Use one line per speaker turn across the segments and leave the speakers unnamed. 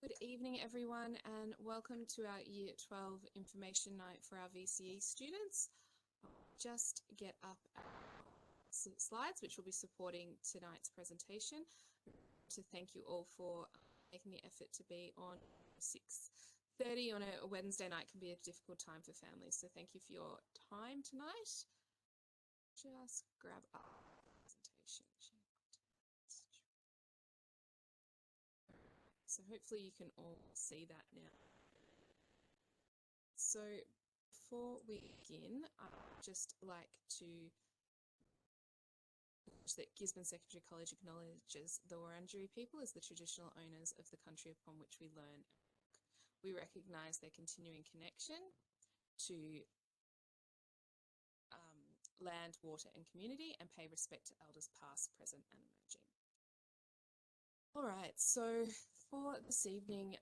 Good evening, everyone, and welcome to our Year 12 Information Night for our VCE students. Just get up our slides, which will be supporting tonight's presentation. To thank you all for making the effort to be on 6:30 on a Wednesday night can be a difficult time for families, so thank you for your time tonight. Just grab up the presentation. So hopefully you can all see that now. So before we begin, I'd just like to acknowledge that Gisborne Secondary College acknowledges the Wurundjeri people as the traditional owners of the country upon which we learn. We recognise their continuing connection to land, water and community, and pay respect to elders past, present and emerging. All right, so for this evening,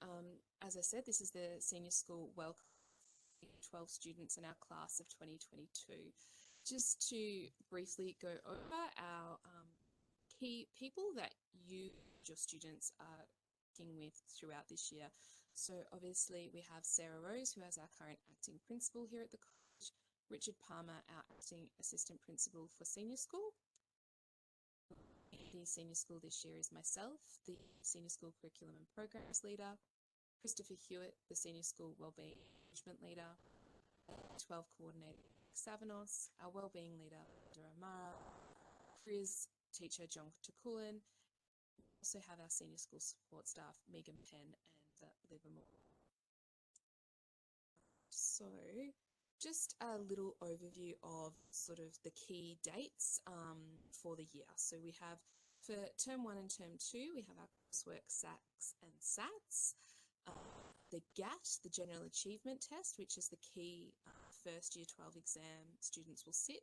as I said, this is the Senior School Welcome 12 students in our class of 2022. Just to briefly go over our key people that you, your students, are working with throughout this year. So obviously we have Sarah Rose, who is our current acting principal here at the college, Richard Palmer, our acting assistant principal for Senior School. The Senior School this year is myself, the Senior School Curriculum and Programs Leader, Christopher Hewitt, the Senior School Wellbeing Management Leader, 12 Coordinator Savanos, our Wellbeing Leader, Amara, Chris, Teacher John Takulin. We also have our Senior School Support Staff, Megan Penn and Livermore. So just a little overview of sort of the key dates for the year. So we have for Term 1 and Term 2, we have our coursework SACs and SATs. The GAT, the General Achievement Test, which is the key first year 12 exam students will sit,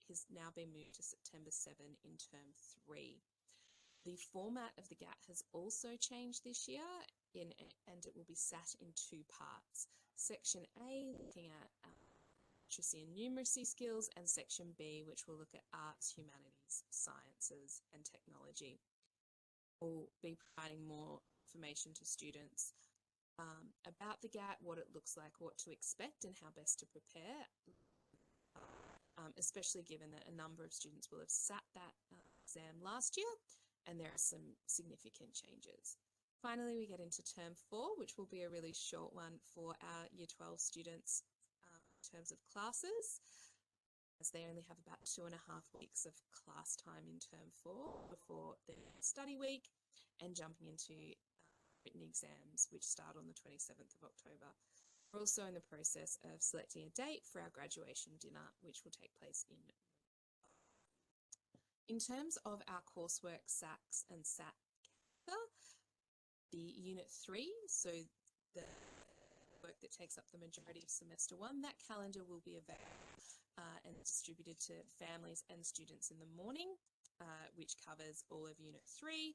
has now been moved to September 7 in Term 3. The format of the GAT has also changed this year and it will be sat in two parts. Section A, looking at literacy and numeracy skills, and Section B, which will look at arts, humanities, sciences and technology. We'll be providing more information to students about the GAT, what it looks like, what to expect and how best to prepare, especially given that a number of students will have sat that exam last year and there are some significant changes. Finally, we get into Term 4, which will be a really short one for our Year 12 students in terms of classes, as they only have about 2.5 weeks of class time in Term 4 before the study week and jumping into written exams, which start on the 27th of October. We're also in the process of selecting a date for our graduation dinner, which will take place in November. In terms of our coursework SACs and SAT calendar, the Unit 3, so the work that takes up the majority of Semester 1, that calendar will be available and distributed to families and students in the morning, which covers all of Unit 3.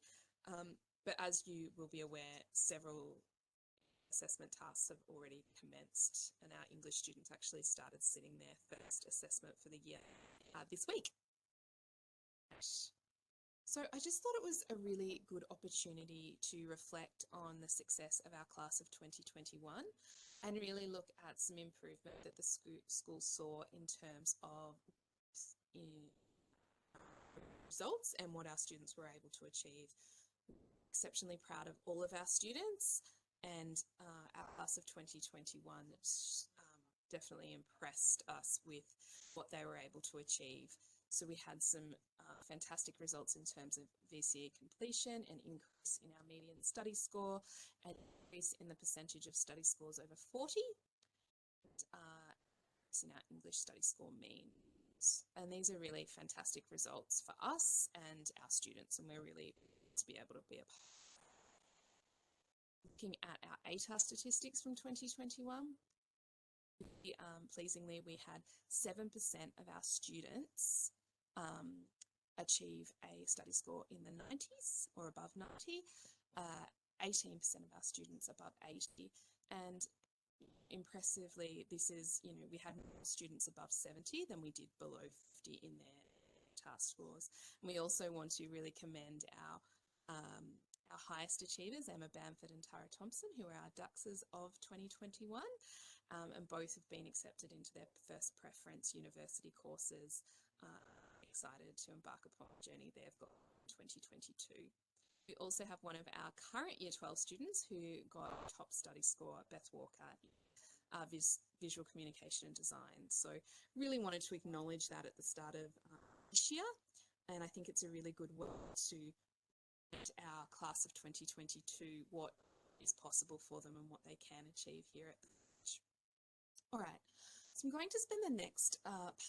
But as you will be aware, several assessment tasks have already commenced and our English students actually started sitting their first assessment for the year this week. So I just thought it was a really good opportunity to reflect on the success of our class of 2021 and really look at some improvement that the school saw in terms of results and what our students were able to achieve. Exceptionally proud of all of our students, and our class of 2021 definitely impressed us with what they were able to achieve. So we had some fantastic results in terms of VCE completion, an increase in our median study score, an increase in the percentage of study scores over 40, and in our English study score mean. And these are really fantastic results for us and our students, and we're really to be able to be a part. Looking at our ATAR statistics from 2021, pleasingly we had 7% of our students achieve a study score in the 90s or above 90, 18% of our students above 80, and impressively this is, we had more students above 70 than we did below 50 in their task scores. And we also want to really commend our highest achievers, Emma Bamford and Tara Thompson, who are our Duxers of 2021, and both have been accepted into their first preference university courses. Excited to embark upon the journey they've got in 2022. We also have one of our current Year 12 students who got a top study score, Beth Walker, visual communication and design. So really wanted to acknowledge that at the start of this year, and I think it's a really good way to let our class of 2022 what is possible for them and what they can achieve here at the college. All right, so I'm going to spend the next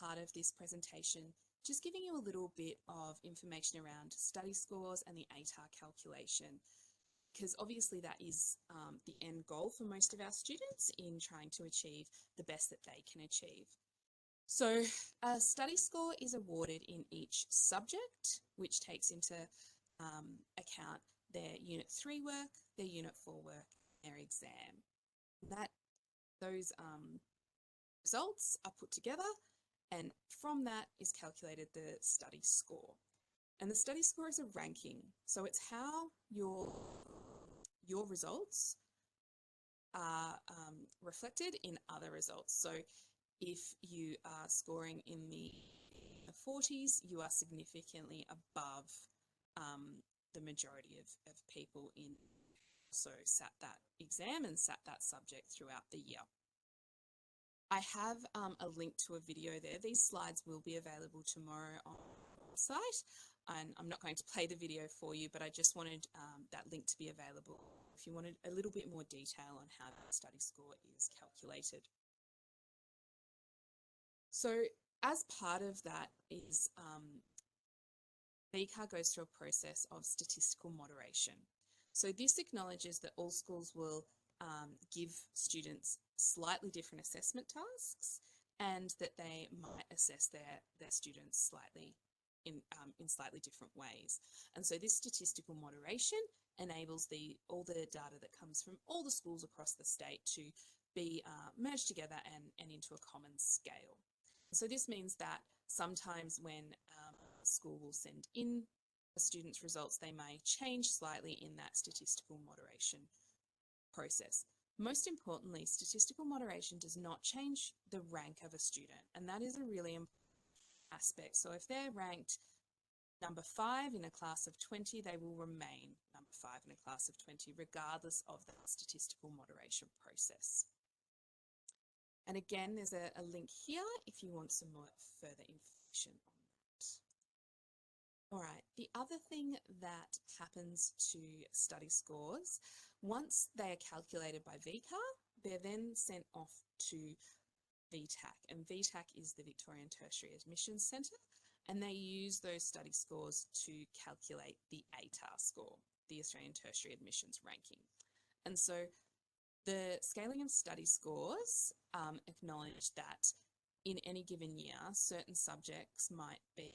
part of this presentation just giving you a little bit of information around study scores and the ATAR calculation, because obviously that is the end goal for most of our students in trying to achieve the best that they can achieve. So a study score is awarded in each subject, which takes into account their Unit 3 work, their Unit 4 work, and their exam. Those results are put together, and from that is calculated the study score. And the study score is a ranking, so it's how your results are reflected in other results. So if you are scoring in the 40s, you are significantly above the majority of people in also sat that exam and sat that subject throughout the year. I have a link to a video there. These slides will be available tomorrow on the website, and I'm not going to play the video for you, but I just wanted that link to be available if you wanted a little bit more detail on how the study score is calculated. So as part of that is VCAR goes through a process of statistical moderation. So this acknowledges that all schools will give students slightly different assessment tasks, and that they might assess their students slightly in slightly different ways. And so this statistical moderation enables all the data that comes from all the schools across the state to be merged together and into a common scale. So this means that sometimes when a school will send in a student's results, they may change slightly in that statistical moderation process. Most importantly, statistical moderation does not change the rank of a student, and that is a really important aspect. So if they're ranked number 5 in a class of 20, they will remain number 5 in a class of 20, regardless of the statistical moderation process. And again, there's a link here if you want some more further information on that. All right, the other thing that happens to study scores, once they are calculated by VCAR, they're then sent off to VTAC, and VTAC is the Victorian Tertiary Admissions Centre, and they use those study scores to calculate the ATAR score, the Australian Tertiary Admissions Ranking. And so the scaling of study scores acknowledge that in any given year, certain subjects might be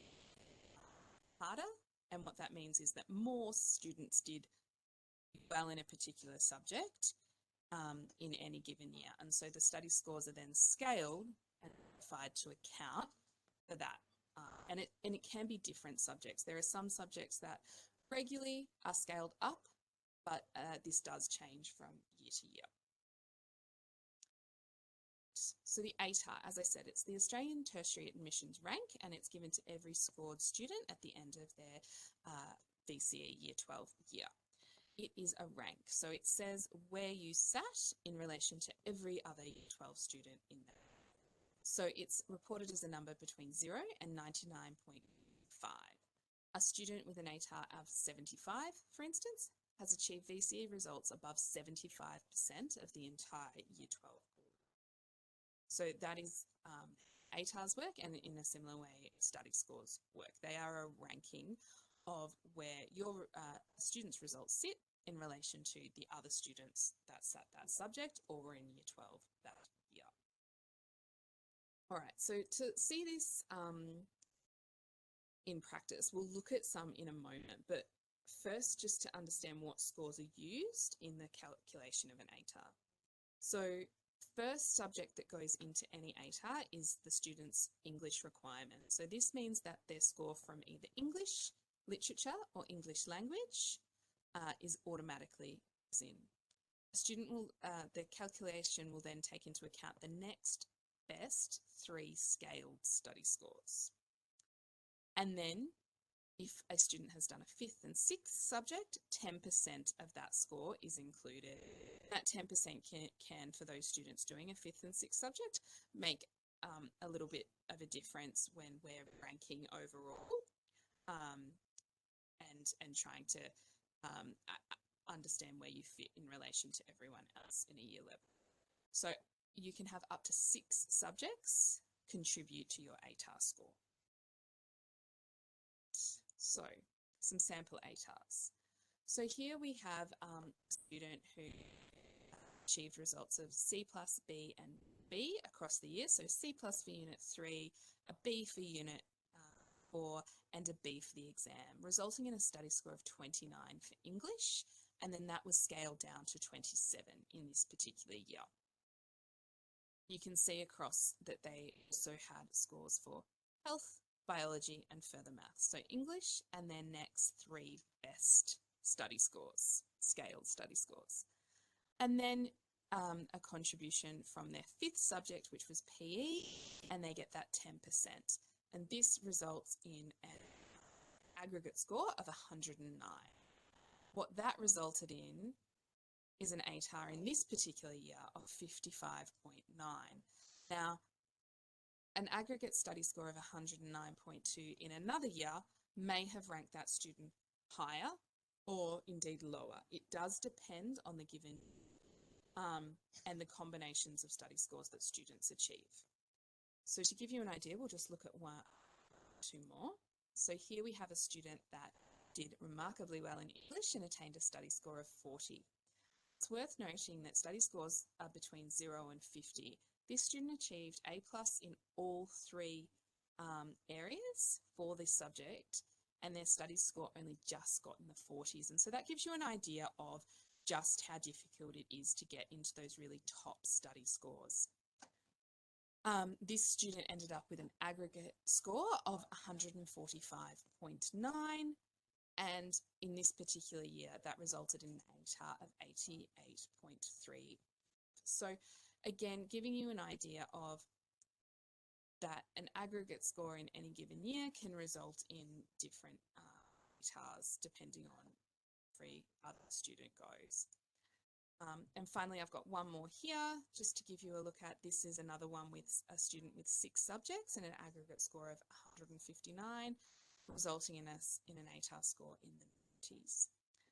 harder, and what that means is that more students did well in a particular subject in any given year. And so the study scores are then scaled and modified to account for that. And it can be different subjects. There are some subjects that regularly are scaled up, but this does change from year to year. So the ATAR, as I said, it's the Australian Tertiary Admissions Rank, and it's given to every scored student at the end of their VCE Year 12 year. It is a rank, so it says where you sat in relation to every other Year 12 student in there. So it's reported as a number between 0 and 99.5. A student with an ATAR of 75, for instance, has achieved VCE results above 75% of the entire Year 12. So that is ATAR's work, and in a similar way, study scores work. They are a ranking of where your students' results sit in relation to the other students that sat that subject or were in Year 12 that year. All right, so to see this in practice, we'll look at some in a moment, but first just to understand what scores are used in the calculation of an ATAR. So first subject that goes into any ATAR is the student's English requirement. So this means that their score from either English, literature or English language is automatically in. The student will, the calculation will then take into account the next best 3 scaled study scores. And then if a student has done a 5th and 6th subject, 10% of that score is included. That 10% can, for those students doing a 5th and 6th subject, make a little bit of a difference when we're ranking overall and trying to understand where you fit in relation to everyone else in a year level. So you can have up to 6 subjects contribute to your ATAR score. So some sample ATARs. So here we have a student who achieved results of C plus B and B across the year. So C plus for Unit 3, a B for Unit 4 and a B for the exam, resulting in a study score of 29 for English, and then that was scaled down to 27 in this particular year. You can see across that they also had scores for health, biology and further maths. So English and their next 3 best study scores, scaled study scores. And then a contribution from their 5th subject, which was PE, and they get that 10%. And this results in an aggregate score of 109. What that resulted in is an ATAR in this particular year of 55.9. Now, an aggregate study score of 109.2 in another year may have ranked that student higher or indeed lower. It does depend on the given and the combinations of study scores that students achieve. So to give you an idea, we'll just look at 2 more. So here we have a student that did remarkably well in English and attained a study score of 40. It's worth noting that study scores are between 0 and 50. This student achieved A+ in all 3 areas for this subject, and their study score only just got in the 40s. And so that gives you an idea of just how difficult it is to get into those really top study scores. This student ended up with an aggregate score of 145.9, and in this particular year that resulted in an ATAR of 88.3. So again, giving you an idea of that an aggregate score in any given year can result in different ATARs depending on where every other student goes. And finally, I've got one more here just to give you a look at. This is another one with a student with 6 subjects and an aggregate score of 159, resulting in an ATAR score in the 90s.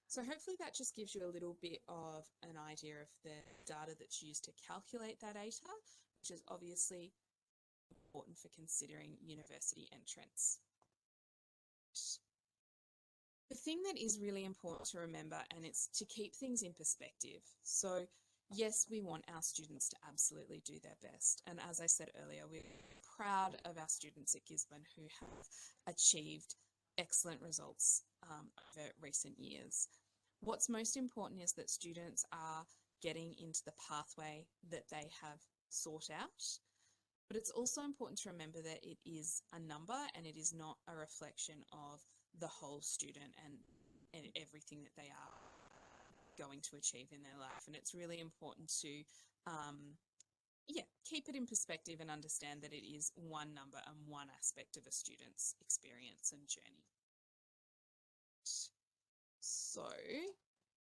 So hopefully that just gives you a little bit of an idea of the data that's used to calculate that ATAR, which is obviously important for considering university entrance. The thing that is really important to remember, and it's to keep things in perspective. So yes, we want our students to absolutely do their best. And as I said earlier, we're proud of our students at Gisborne who have achieved excellent results over recent years. What's most important is that students are getting into the pathway that they have sought out. But it's also important to remember that it is a number and it is not a reflection of the whole student and everything that they are going to achieve in their life. And it's really important to keep it in perspective and understand that it is one number and one aspect of a student's experience and journey. So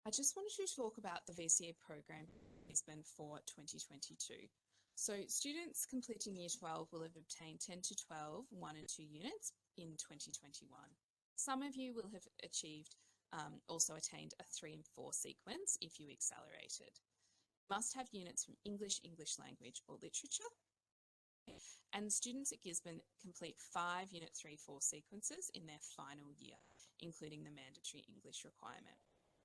I just wanted to talk about the VCE program in Gisborne for 2022. So students completing Year 12 will have obtained 10 to 12, 1 and 2 units in 2021. Some of you will have achieved, also attained a 3 and 4 sequence if you accelerated. You must have units from English, English language or literature. And students at Gisborne complete 5 Unit 3-4 sequences in their final year, including the mandatory English requirement.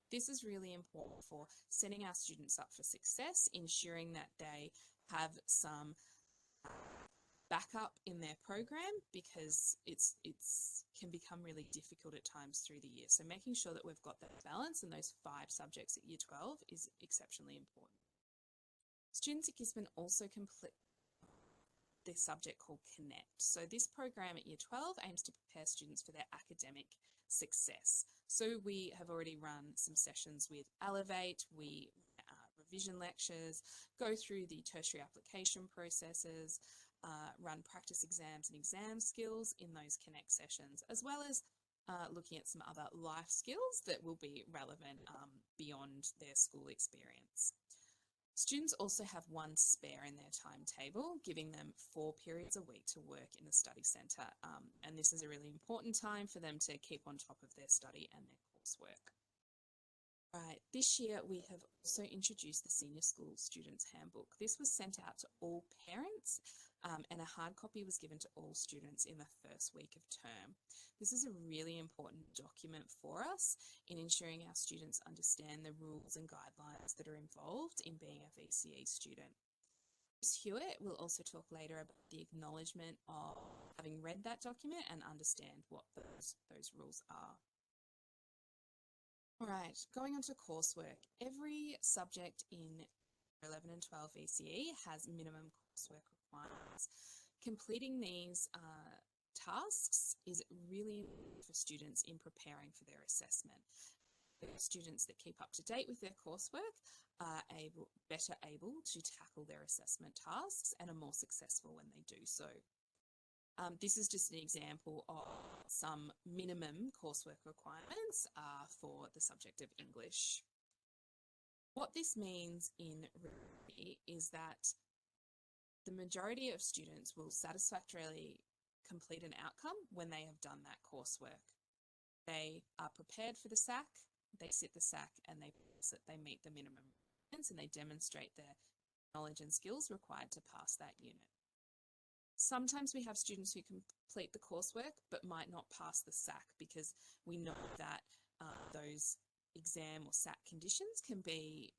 This is really important for setting our students up for success, ensuring that they have some backup in their program because it can become really difficult at times through the year. So making sure that we've got that balance in those 5 subjects at Year 12 is exceptionally important. Students at Gisborne also complete this subject called Connect. So this program at Year 12 aims to prepare students for their academic success. So we have already run some sessions with Elevate, we revision lectures, go through the tertiary application processes, run practice exams and exam skills in those Connect sessions, as well as looking at some other life skills that will be relevant beyond their school experience. Students also have one spare in their timetable, giving them 4 periods a week to work in the study centre. And this is a really important time for them to keep on top of their study and their coursework. Right, this year we have also introduced the Senior School Students Handbook. This was sent out to all parents and a hard copy was given to all students in the first week of term. This is a really important document for us in ensuring our students understand the rules and guidelines that are involved in being a VCE student. Ms. Hewitt will also talk later about the acknowledgement of having read that document and understand what those rules are. All right, going on to coursework. Every subject in 11 and 12 VCE has minimum coursework requirements. Completing these tasks is really important for students in preparing for their assessment. Students that keep up to date with their coursework are better able to tackle their assessment tasks and are more successful when they do so. This is just an example of some minimum coursework requirements for the subject of English. What this means in reality is that the majority of students will satisfactorily complete an outcome when they have done that coursework. They are prepared for the SAC, they sit the SAC and they pass it, they meet the minimum requirements and they demonstrate their knowledge and skills required to pass that unit. Sometimes we have students who complete the coursework but might not pass the SAC because we know that those exam or SAC conditions can be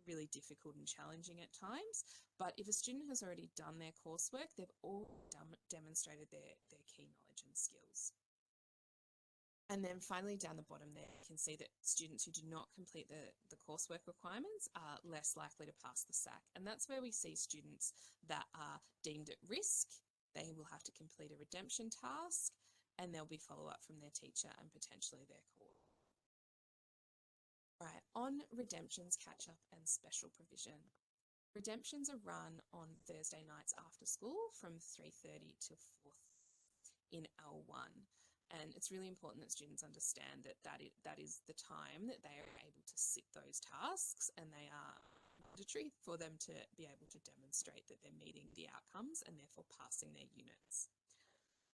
really difficult and challenging at times. But if a student has already done their coursework, they've all demonstrated their key knowledge and skills. And then finally down the bottom there, you can see that students who do not complete the coursework requirements are less likely to pass the SAC. And that's where we see students that are deemed at risk. They will have to complete a redemption task and there'll be follow-up from their teacher and potentially their court. Right, on redemptions, catch-up and special provision. Redemptions are run on Thursday nights after school from 3:30 to 4 in L1. And it's really important that students understand that that is the time that they are able to sit those tasks and they are mandatory for them to be able to demonstrate that they're meeting the outcomes and therefore passing their units.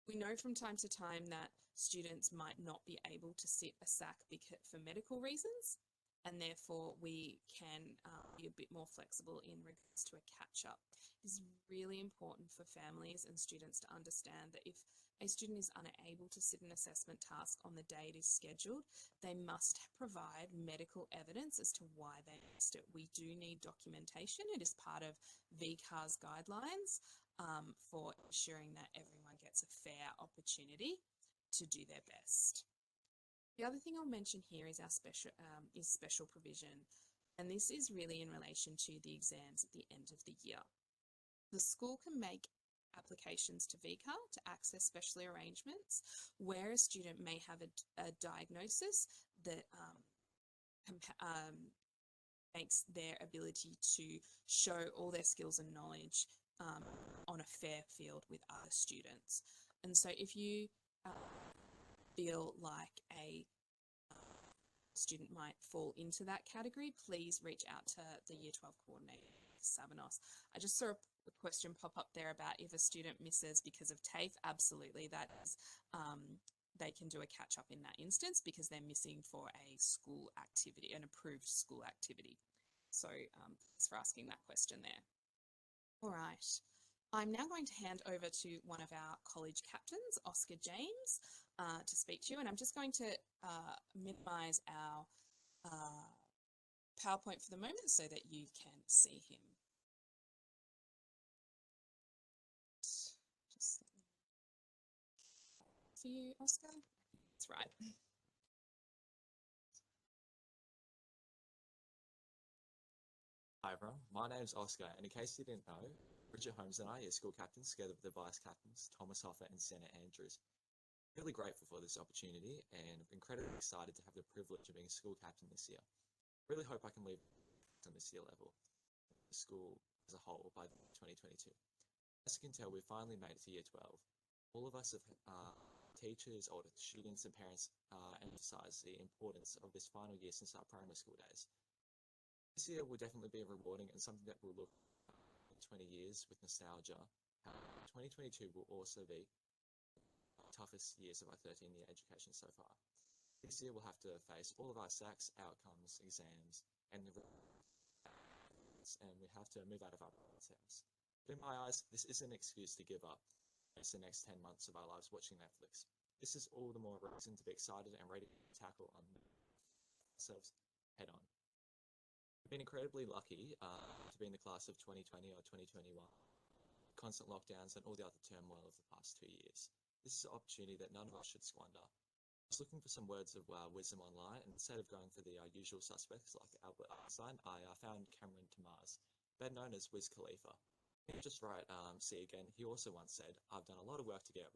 We know from time to time that students might not be able to sit a SAC for medical reasons, and therefore we can be a bit more flexible in regards to a catch-up. It's really important for families and students to understand that if a student is unable to sit an assessment task on the day it is scheduled, they must provide medical evidence as to why they missed it. We do need documentation. It is part of VCAR's guidelines for ensuring that everyone gets a fair opportunity to do their best. The other thing I'll mention here is our special provision, and this is really in relation to the exams at the end of the year. The school can make applications to VCAR to access special arrangements where a student may have a diagnosis that makes their ability to show all their skills and knowledge on a fair field with other students. And so if you feel like a student might fall into that category, please reach out to the Year 12 coordinator, Sabanos. I just saw a question pop up there about if a student misses because of TAFE. Absolutely, that is, they can do a catch-up in that instance because they're missing for a school activity, an approved school activity. So thanks for asking that question there. All right. I'm now going to hand over to one of our college captains, Oscar James, to speak to you. And I'm just going to minimise our PowerPoint for the moment so that you can see him. Just for you, Oscar. That's right.
Hi everyone, my name's Oscar, and in case you didn't know, Bridget Holmes and I are school captains together with the vice captains, Thomas Hoffer and Senna Andrews. Really grateful for this opportunity and incredibly excited to have the privilege of being school captain this year. Really hope I can leave on this year level, the school as a whole by 2022. As you can tell, we've finally made it to year 12. All of us have teachers, older students and parents emphasise the importance of this final year since our primary school days. This year will definitely be rewarding and something that we'll look in 20 years with nostalgia. 2022 will also be the toughest years of our 13-year education so far. This year we'll have to face all of our SACs, outcomes, exams, and we have to move out of our ourselves. But in my eyes, this isn't an excuse to give up. It's the next 10 months of our lives watching Netflix. This is all the more reason to be excited and ready to tackle ourselves head on. We've been incredibly lucky to be in the class of 2020 or 2021. Constant lockdowns and all the other turmoil of the past 2 years. This is an opportunity that none of us should squander. I was looking for some words of wisdom online, and instead of going for the usual suspects like Albert Einstein, I found Cameron Tamars, better known as Wiz Khalifa. Just right, see again, he also once said, I've done a lot of work to get,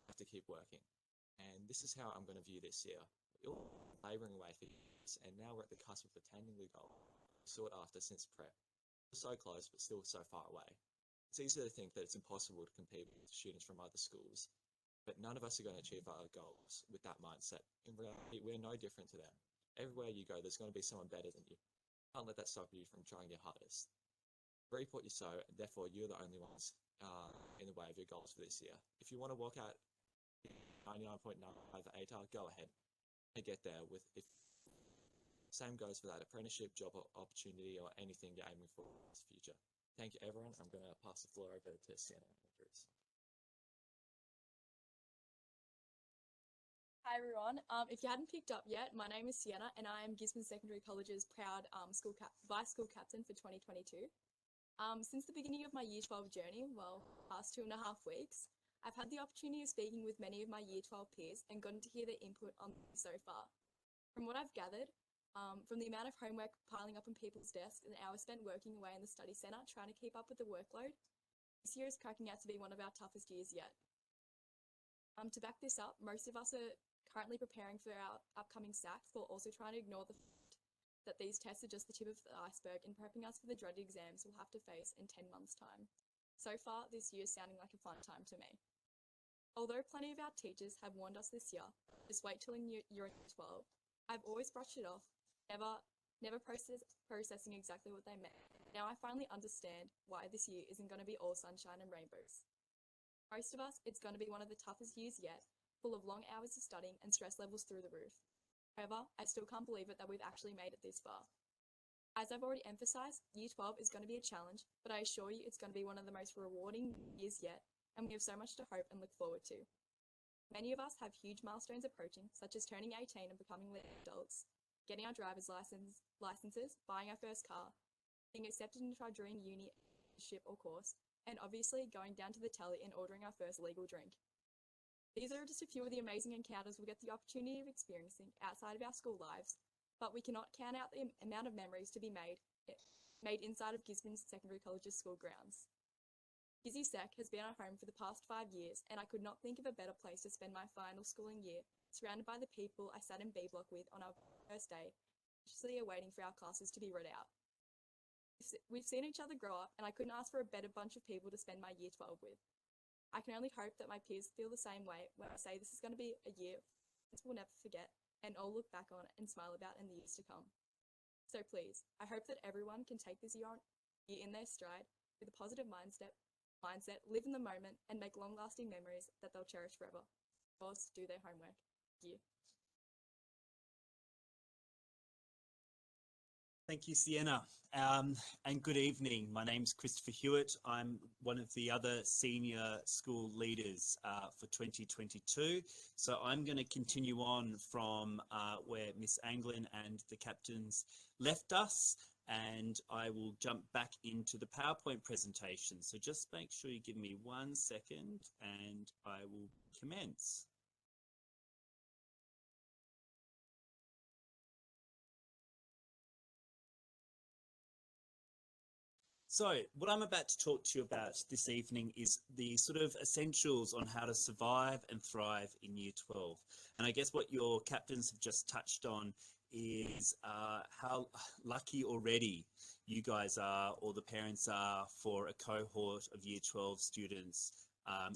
have to keep working. And this is how I'm going to view this year. We're all labouring away for years, and now we're at the cusp of attaining the goal sought after since prep. We're so close, but still so far away. It's easy to think that it's impossible to compete with students from other schools, but none of us are going to achieve our goals with that mindset. In reality, we're no different to them. Everywhere you go, there's going to be someone better than you. Can't let that stop you from trying your hardest. Reap what you sow, and therefore you're the only ones in the way of your goals for this year. If you want to walk out 99.9 for ATAR, go ahead and get there. Same goes for that apprenticeship, job opportunity, or anything you're aiming for in the future. Thank you, everyone. I'm going to pass the floor over to Sienna Andrews.
Hi everyone, if you hadn't picked up yet, my name is Sienna and I am Gisborne Secondary College's proud Vice School Captain for 2022. Since the beginning of my Year 12 journey, well, past 2.5 weeks, I've had the opportunity of speaking with many of my Year 12 peers and gotten to hear their input on so far. From what I've gathered, from the amount of homework piling up on people's desks and hours spent working away in the study centre trying to keep up with the workload, this year is cracking out to be one of our toughest years yet. To back this up, most of us are currently preparing for our upcoming SACs while also trying to ignore the fact that these tests are just the tip of the iceberg and prepping us for the dreaded exams we'll have to face in 10 months' time. So far, this year is sounding like a fun time to me. Although plenty of our teachers have warned us this year, just wait till you're in 12, I've always brushed it off, never processing exactly what they meant. Now I finally understand why this year isn't going to be all sunshine and rainbows. Most of us, it's going to be one of the toughest years yet, full of long hours of studying and stress levels through the roof. However, I still can't believe it that we've actually made it this far. As I've already emphasised, Year 12 is going to be a challenge, but I assure you it's going to be one of the most rewarding years yet, and we have so much to hope and look forward to. Many of us have huge milestones approaching, such as turning 18 and becoming adults, getting our driver's licenses, buying our first car, being accepted into our dream uni, ship or course, and obviously going down to the telly and ordering our first legal drink. These are just a few of the amazing encounters we'll get the opportunity of experiencing outside of our school lives, but we cannot count out the amount of memories to be made inside of Gisborne Secondary College's school grounds. Gizzy Sec has been our home for the past 5 years, and I could not think of a better place to spend my final schooling year, surrounded by the people I sat in B block with on our first day, anxiously awaiting for our classes to be read out. We've seen each other grow up, and I couldn't ask for a better bunch of people to spend my Year 12 with. I can only hope that my peers feel the same way when I say this is going to be a year we'll never forget and all look back on and smile about in the years to come. So please, I hope that everyone can take this year in their stride with a positive mindset, live in the moment, and make long-lasting memories that they'll cherish forever. Of course, do their homework. Thank you.
Thank you, Sienna, and good evening. My name's Christopher Hewitt. I'm one of the other senior school leaders for 2022. So I'm going to continue on from where Miss Anglin and the captains left us, and I will jump back into the PowerPoint presentation. So just make sure you give me 1 second and I will commence. So what I'm about to talk to you about this evening is the sort of essentials on how to survive and thrive in Year 12. And I guess what your captains have just touched on is how lucky already you guys are, or the parents are, for a cohort of Year 12 students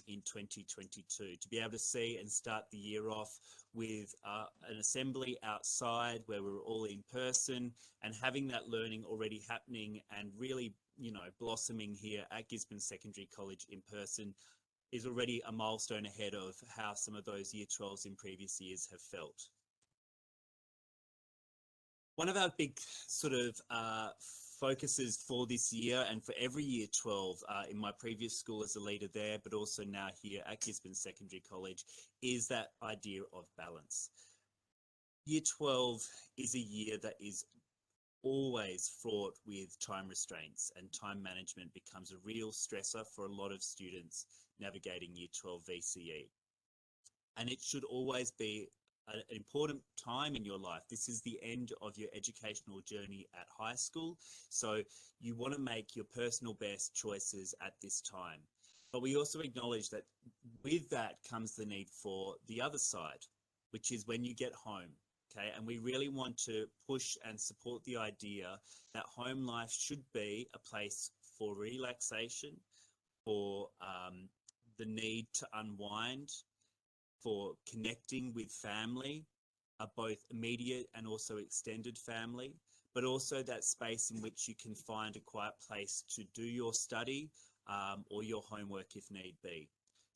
in 2022, to be able to see and start the year off with an assembly outside where we're all in person and having that learning already happening and really, you know, blossoming here at Gisborne Secondary College in person is already a milestone ahead of how some of those Year 12s in previous years have felt. One of our big sort of focuses for this year and for every Year 12 in my previous school as a leader there, but also now here at Gisborne Secondary College, is that idea of balance. Year 12 is a year that is always fraught with time restraints, and time management becomes a real stressor for a lot of students navigating Year 12 VCE. And it should always be an important time in your life. This is the end of your educational journey at high school, so you want to make your personal best choices at this time. But we also acknowledge that with that comes the need for the other side, which is when you get home. Okay, and we really want to push and support the idea that home life should be a place for relaxation, for the need to unwind, for connecting with family, both immediate and also extended family, but also that space in which you can find a quiet place to do your study or your homework if need be.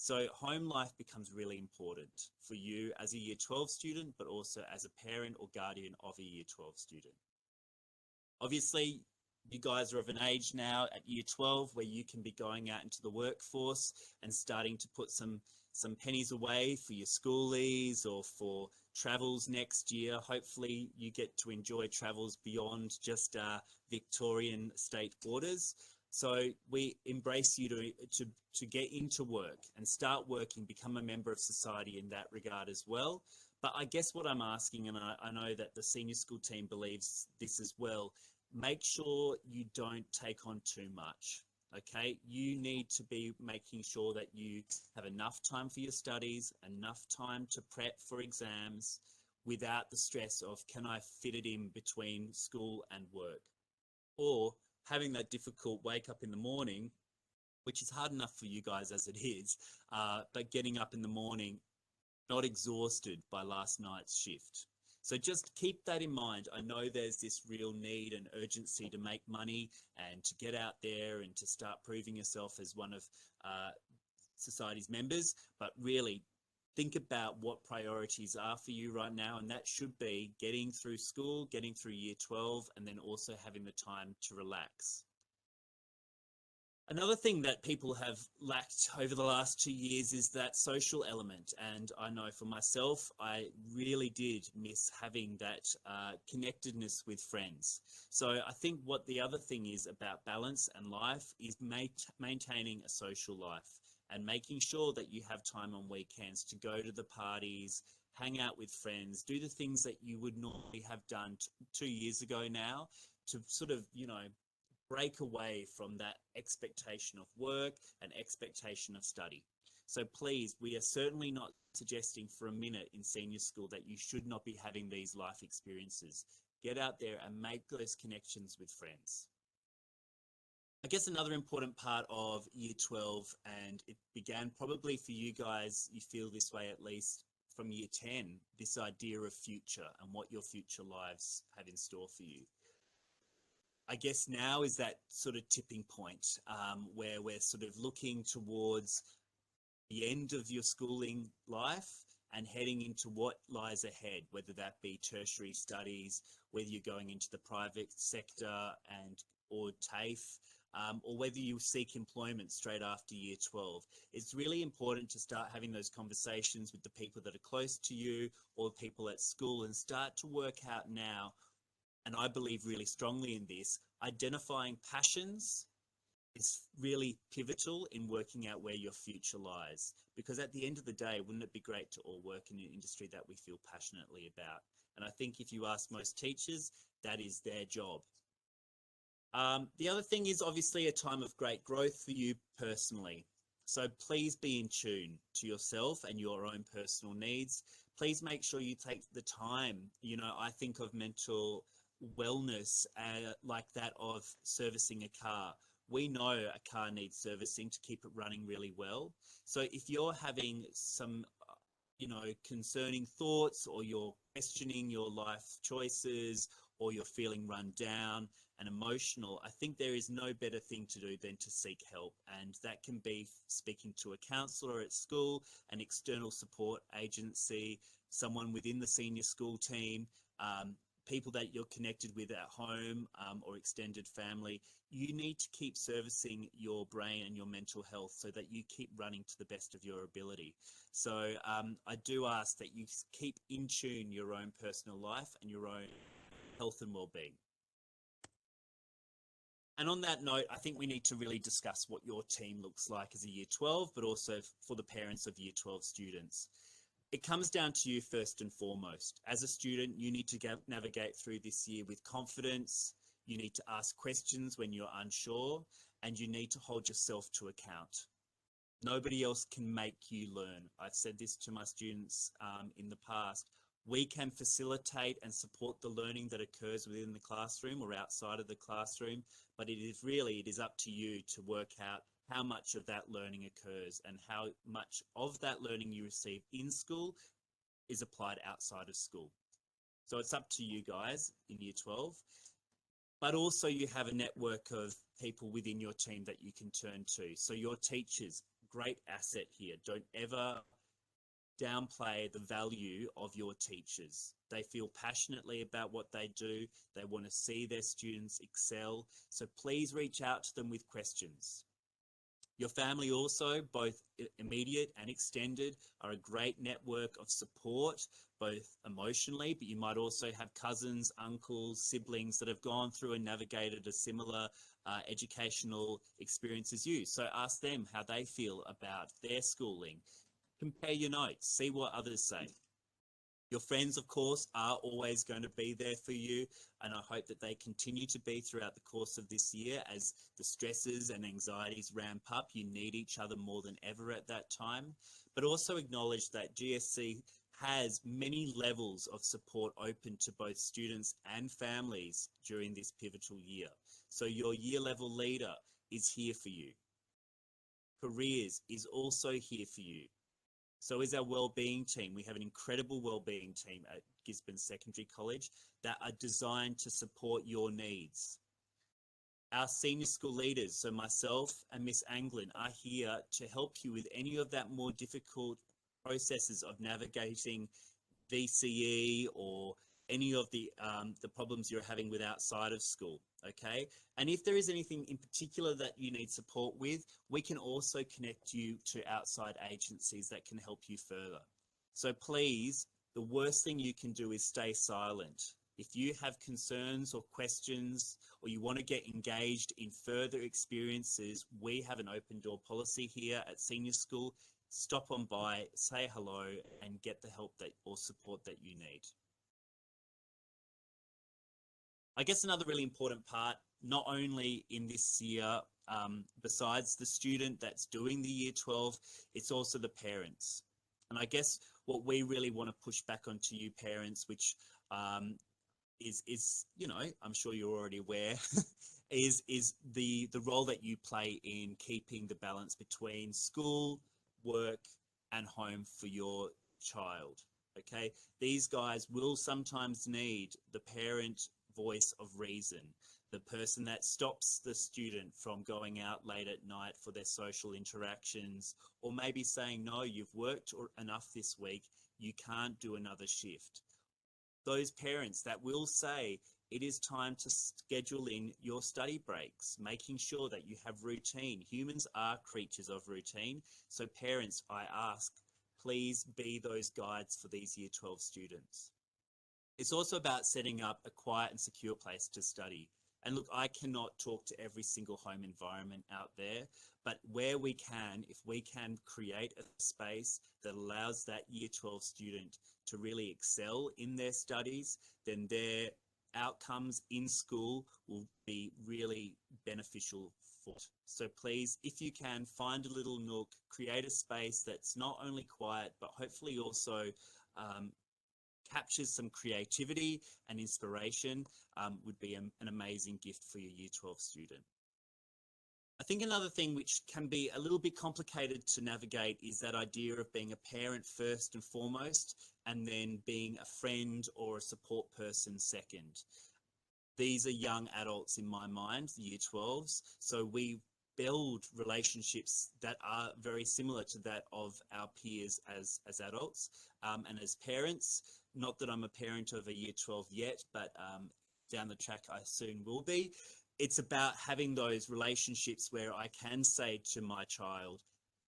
So home life becomes really important for you as a Year 12 student, but also as a parent or guardian of a Year 12 student. Obviously, you guys are of an age now at Year 12 where you can be going out into the workforce and starting to put some pennies away for your schoolies or for travels next year. Hopefully you get to enjoy travels beyond just Victorian state borders. So we embrace you to get into work and start working, become a member of society in that regard as well. But I guess what I'm asking, and I know that the senior school team believes this as well, make sure you don't take on too much. Okay, you need to be making sure that you have enough time for your studies, enough time to prep for exams without the stress of, can I fit it in between school and work? Or having that difficult wake up in the morning, which is hard enough for you guys as it is, but getting up in the morning not exhausted by last night's shift. So just keep that in mind. I know there's this real need and urgency to make money and to get out there and to start proving yourself as one of society's members, but really think about what priorities are for you right now, and that should be getting through school, getting through Year 12, and then also having the time to relax. Another thing that people have lacked over the last 2 years is that social element. And I know for myself, I really did miss having that connectedness with friends. So I think what the other thing is about balance and life is maintaining a social life and making sure that you have time on weekends to go to the parties, hang out with friends, do the things that you would normally have done 2 years ago now, to sort of, you know, break away from that expectation of work and expectation of study. So please, we are certainly not suggesting for a minute in senior school that you should not be having these life experiences. Get out there and make those connections with friends. I guess another important part of Year 12, and it began probably for you guys, you feel this way at least from Year 10, this idea of future and what your future lives have in store for you. I guess now is that sort of tipping point where we're sort of looking towards the end of your schooling life and heading into what lies ahead, whether that be tertiary studies, whether you're going into the private sector or TAFE, or whether you seek employment straight after Year 12. It's really important to start having those conversations with the people that are close to you or people at school and start to work out now. And I believe really strongly in this, identifying passions is really pivotal in working out where your future lies. Because at the end of the day, wouldn't it be great to all work in an industry that we feel passionately about? And I think if you ask most teachers, that is their job. The other thing is obviously a time of great growth for you personally. So please be in tune to yourself and your own personal needs. Please make sure you take the time. You know, I think of mental wellness like that of servicing a car. We know a car needs servicing to keep it running really well. So if you're having some, concerning thoughts, or you're questioning your life choices, or you're feeling run down and emotional, I think there is no better thing to do than to seek help. And that can be speaking to a counsellor at school, an external support agency, someone within the senior school team, people that you're connected with at home, or extended family. You need to keep servicing your brain and your mental health so that you keep running to the best of your ability. So I do ask that you keep in tune your own personal life and your own health and well-being. And on that note, I think we need to really discuss what your team looks like as a Year 12, but also for the parents of Year 12 students. It comes down to you first and foremost. As a student, you need to navigate through this year with confidence. You need to ask questions when you're unsure, and you need to hold yourself to account. Nobody else can make you learn. I've said this to my students in the past. We can facilitate and support the learning that occurs within the classroom or outside of the classroom, but it is up to you to work out how much of that learning occurs and how much of that learning you receive in school is applied outside of school. So it's up to you guys in Year 12, but also you have a network of people within your team that you can turn to. So your teachers, great asset here. Don't ever downplay the value of your teachers. They feel passionately about what they do. They want to see their students excel. So please reach out to them with questions. Your family also, both immediate and extended, are a great network of support, both emotionally, but you might also have cousins, uncles, siblings that have gone through and navigated a similar educational experience as you. So ask them how they feel about their schooling. Compare your notes, see what others say. Your friends, of course, are always going to be there for you, and I hope that they continue to be throughout the course of this year. As the stresses and anxieties ramp up, you need each other more than ever at that time. But also acknowledge that GSC has many levels of support open to both students and families during this pivotal year. So your year level leader is here for you. Careers is also here for you. So is our wellbeing team. We have an incredible wellbeing team at Gisborne Secondary College that are designed to support your needs. Our senior school leaders, so myself and Miss Anglin, are here to help you with any of that more difficult processes of navigating VCE or any of the problems you're having with outside of school, okay? And if there is anything in particular that you need support with, we can also connect you to outside agencies that can help you further. So please, the worst thing you can do is stay silent. If you have concerns or questions, or you want to get engaged in further experiences, we have an open door policy here at senior school. Stop on by, say hello, and get the help that or support that you need. I guess another really important part, not only in this year, besides the student that's doing the Year 12, it's also the parents. And I guess what we really want to push back onto you parents, which is, you know, I'm sure you're already aware, is the role that you play in keeping the balance between school, work, and home for your child. Okay, these guys will sometimes need the parent voice of reason, the person that stops the student from going out late at night for their social interactions, or maybe saying, no, you've worked enough this week, you can't do another shift. Those parents that will say, it is time to schedule in your study breaks, making sure that you have routine. Humans are creatures of routine. So parents, I ask, please be those guides for these Year 12 students. It's also about setting up a quiet and secure place to study. And look, I cannot talk to every single home environment out there, but where we can, if we can create a space that allows that Year 12 student to really excel in their studies, then their outcomes in school will be really beneficial for it. So please, if you can, find a little nook, create a space that's not only quiet, but hopefully also captures some creativity and inspiration, would be an amazing gift for your Year 12 student. I think another thing which can be a little bit complicated to navigate is that idea of being a parent first and foremost, and then being a friend or a support person second. These are young adults in my mind, Year 12s, so we build relationships that are very similar to that of our peers as adults and as parents. Not that I'm a parent of a Year 12 yet, but down the track I soon will be. It's about having those relationships where I can say to my child,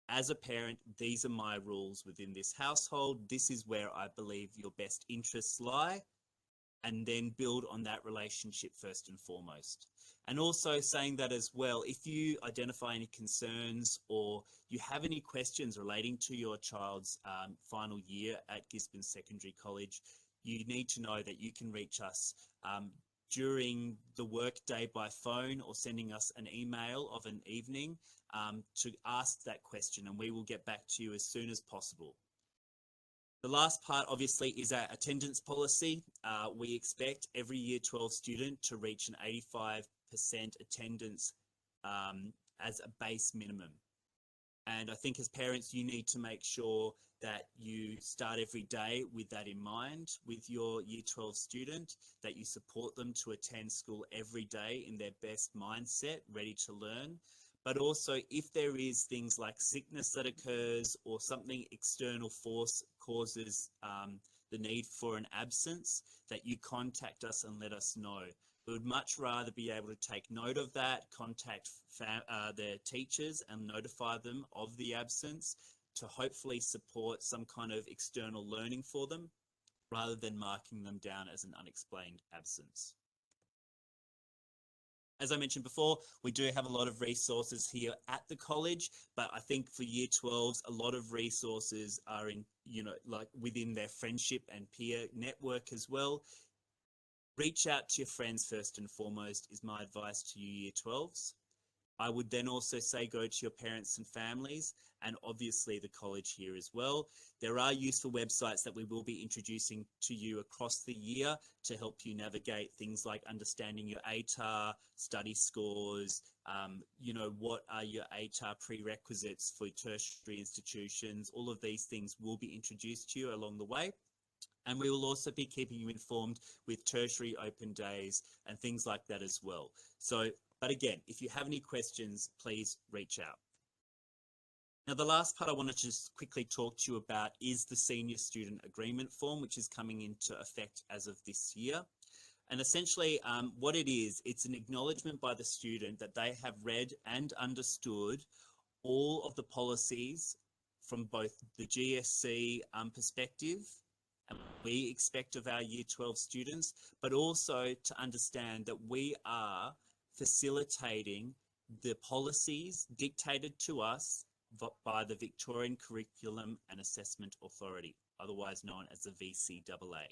as a parent, these are my rules within this household. This is where I believe your best interests lie, and then build on that relationship first and foremost. And also saying that as well, if you identify any concerns or you have any questions relating to your child's final year at Gisborne Secondary College, you need to know that you can reach us during the work day by phone or sending us an email of an evening to ask that question, and we will get back to you as soon as possible. The last part, obviously, is our attendance policy. We expect every Year 12 student to reach an 85% attendance as a base minimum. And I think as parents, you need to make sure that you start every day with that in mind with your Year 12 student, that you support them to attend school every day in their best mindset, ready to learn. But also, if there is things like sickness that occurs or something external force causes the need for an absence, that you contact us and let us know. We would much rather be able to take note of that, contact their teachers and notify them of the absence to hopefully support some kind of external learning for them, rather than marking them down as an unexplained absence. As I mentioned before, we do have a lot of resources here at the college, but I think for Year 12s, a lot of resources are in, like within their friendship and peer network as well. Reach out to your friends first and foremost is my advice to you Year 12s. I would then also say go to your parents and families, and obviously the college here as well. There are useful websites that we will be introducing to you across the year to help you navigate things like understanding your ATAR, study scores, what are your ATAR prerequisites for tertiary institutions. All of these things will be introduced to you along the way. And we will also be keeping you informed with tertiary open days and things like that as well. But again, if you have any questions, please reach out. Now, the last part I want to just quickly talk to you about is the Senior Student Agreement Form, which is coming into effect as of this year. And essentially what it is, it's an acknowledgement by the student that they have read and understood all of the policies from both the GSC perspective, and we expect of our Year 12 students, but also to understand that we are facilitating the policies dictated to us by the Victorian Curriculum and Assessment Authority, otherwise known as the VCAA.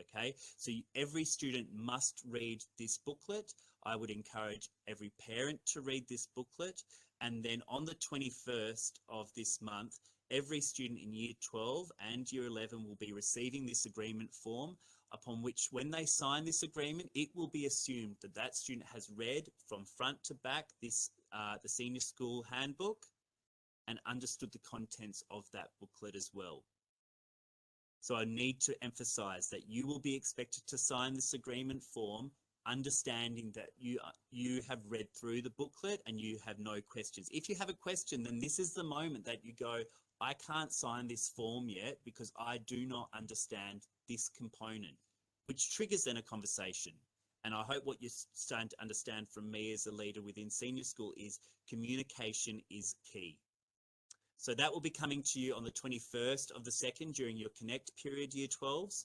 Okay, so every student must read this booklet. I would encourage every parent to read this booklet. And then on the 21st of this month, every student in Year 12 and Year 11 will be receiving this agreement form, upon which when they sign this agreement, it will be assumed that that student has read from front to back this the Senior School Handbook and understood the contents of that booklet as well. So I need to emphasize that you will be expected to sign this agreement form, understanding that you have read through the booklet and you have no questions. If you have a question, then this is the moment that you go, I can't sign this form yet because I do not understand this component, which triggers then a conversation. And I hope what you're starting to understand from me as a leader within senior school is communication is key. So that will be coming to you on the 21st of the 2nd during your Connect period, Year 12s,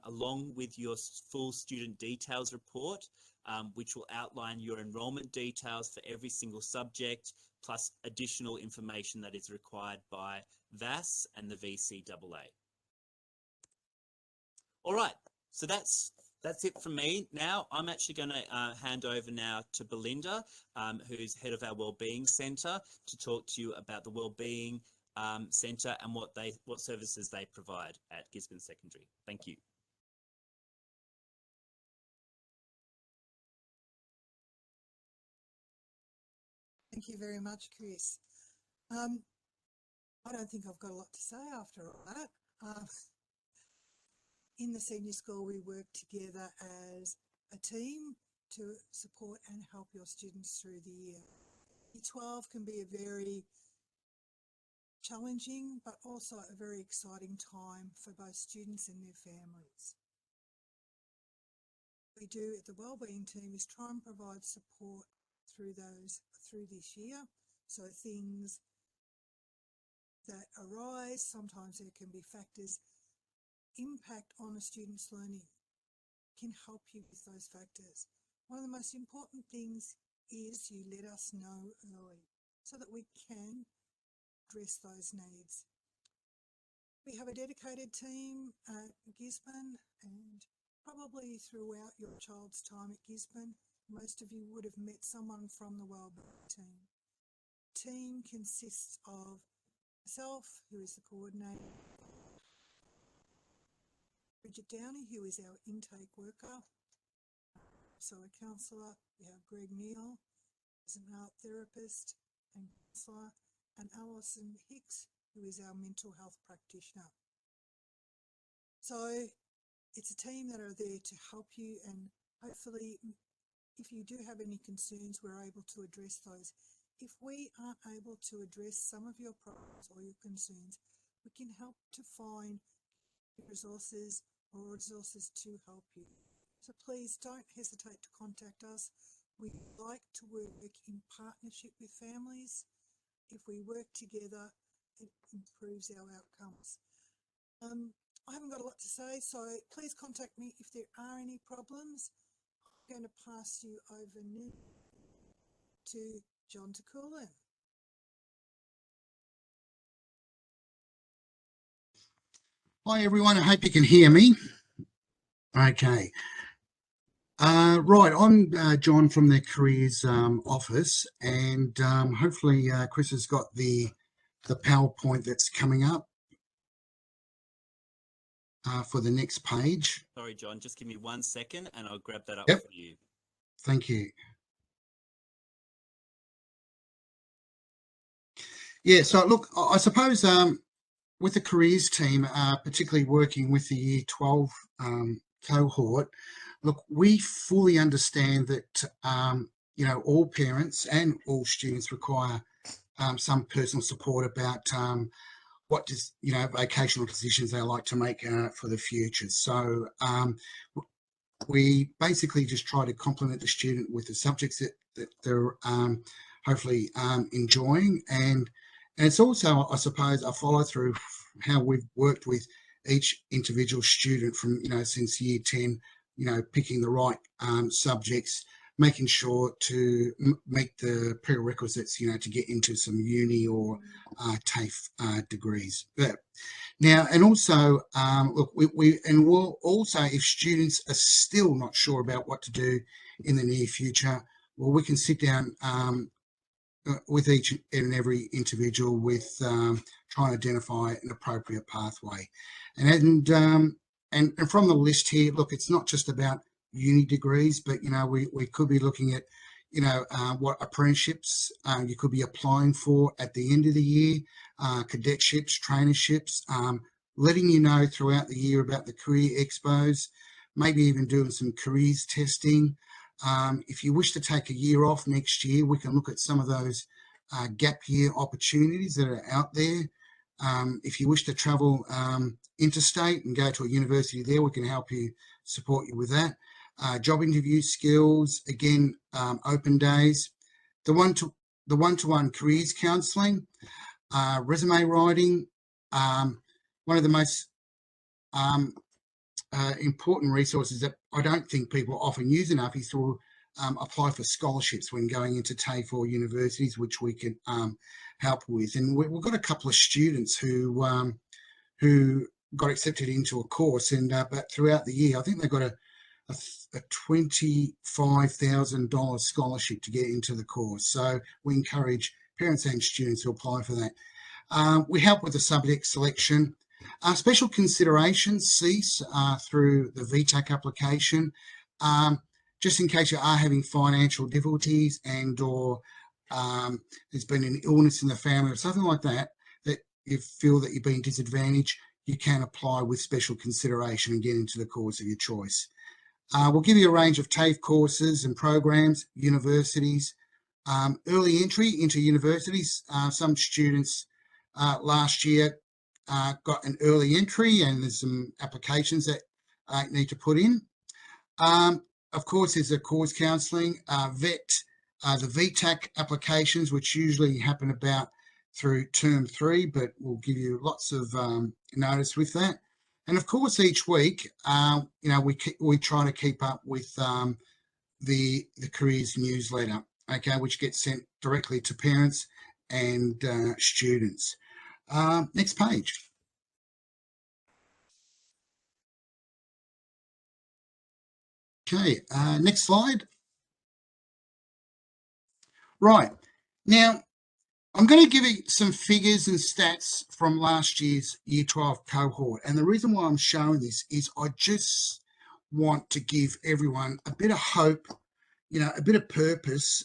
along with your full student details report, which will outline your enrolment details for every single subject, plus additional information that is required by VAS and the VCAA. All right, so that's That's it from me. Now, I'm actually going to hand over now to Belinda, who's head of our Wellbeing Centre, to talk to you about the Wellbeing Centre and what services they provide at Gisborne Secondary. Thank you.
Thank you very much, Chris. I don't think I've got a lot to say after all that. In the senior school, we work together as a team to support and help your students through the year. Year 12 can be a very challenging but also a very exciting time for both students and their families. What we do at the Wellbeing team is try and provide support through this year. So things that arise, sometimes there can be factors impact on a student's learning, can help you with those factors. One of the most important things is you let us know early so that we can address those needs. We have a dedicated team at Gisborne, and probably throughout your child's time at Gisborne, most of you would have met someone from the Wellbeing team. The team consists of myself, who is the coordinator, Bridget Downey, who is our intake worker, so a counsellor. We have Greg Neal, who's an art therapist and counsellor, and Alison Hicks, who is our mental health practitioner. So it's a team that are there to help you, and hopefully if you do have any concerns, we're able to address those. If we aren't able to address some of your problems or your concerns, we can help to find resources or resources to help you. So please don't hesitate to contact us. We like to work in partnership with families. If we work together, it improves our outcomes. I haven't got a lot to say, so please contact me if there are any problems. I'm going to pass you over now to John Takulin.
Hi everyone, I hope you can hear me. Okay. Right, I'm John from the Careers office, and hopefully Chris has got the PowerPoint that's coming up for the next page.
Sorry, John, just give me 1 second and I'll grab that up
Yep.
for you.
Thank you. Yeah, so look, I suppose with the careers team, particularly working with the Year 12 cohort, look, we fully understand that, you know, all parents and all students require some personal support about what you know, vocational decisions they like to make for the future. So we basically just try to complement the student with the subjects that they're hopefully enjoying, and it's also, I suppose, a follow through how we've worked with each individual student from, you know, since Year 10, you know, picking the right subjects, making sure to meet the prerequisites, you know, to get into some uni or TAFE degrees. Now, and also, look, we'll also, if students are still not sure about what to do in the near future, well, we can sit down with each and every individual with trying to identify an appropriate pathway. And from the list here, look, it's not just about uni degrees, but, you know, we could be looking at, you know, what apprenticeships you could be applying for at the end of the year, cadetships, traineeships, letting you know throughout the year about the career expos, maybe even doing some careers testing. If you wish to take a year off next year, we can look at some of those gap year opportunities that are out there. If you wish to travel interstate and go to a university there, we can help you, support you with that. Job interview skills, again, open days. The one-to-one careers counselling, resume writing. One of the most important resources that I don't think people often use enough is to apply for scholarships when going into TAFE or universities, which we can help with. And we've got a couple of students who got accepted into a course, and but throughout the year, I think they've got a $25,000 scholarship to get into the course. So we encourage parents and students to apply for that. We help with the subject selection. Special considerations cease through the VTAC application. Just in case you are having financial difficulties and or there's been an illness in the family or something like that, that you feel that you're being disadvantaged, you can apply with special consideration and get into the course of your choice. We'll give you a range of TAFE courses and programs, universities, early entry into universities. Some students last year got an early entry, and there's some applications that need to put in. Of course, there's a course counselling, the VTAC applications, which usually happen about through term 3, but we'll give you lots of notice with that. And of course, each week, you know, we try to keep up with the careers newsletter, okay, which gets sent directly to parents and students. Next page. Okay, next slide. Right, now I'm going to give you some figures and stats from last year's Year 12 cohort. And the reason why I'm showing this is I just want to give everyone a bit of hope, you know, a bit of purpose,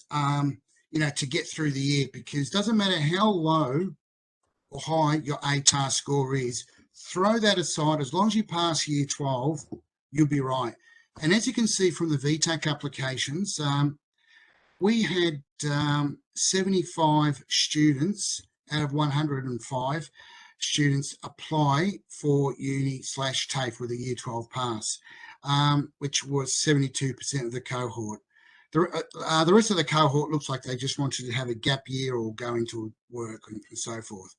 you know, to get through the year, because it doesn't matter how low or high your ATAR score is, throw that aside. As long as you pass Year 12, you'll be right. And as you can see from the VTAC applications, we had 75 students out of 105 students apply for uni/TAFE with a Year 12 pass, which was 72% of the cohort. The rest of the cohort looks like they just wanted to have a gap year or go into work and so forth.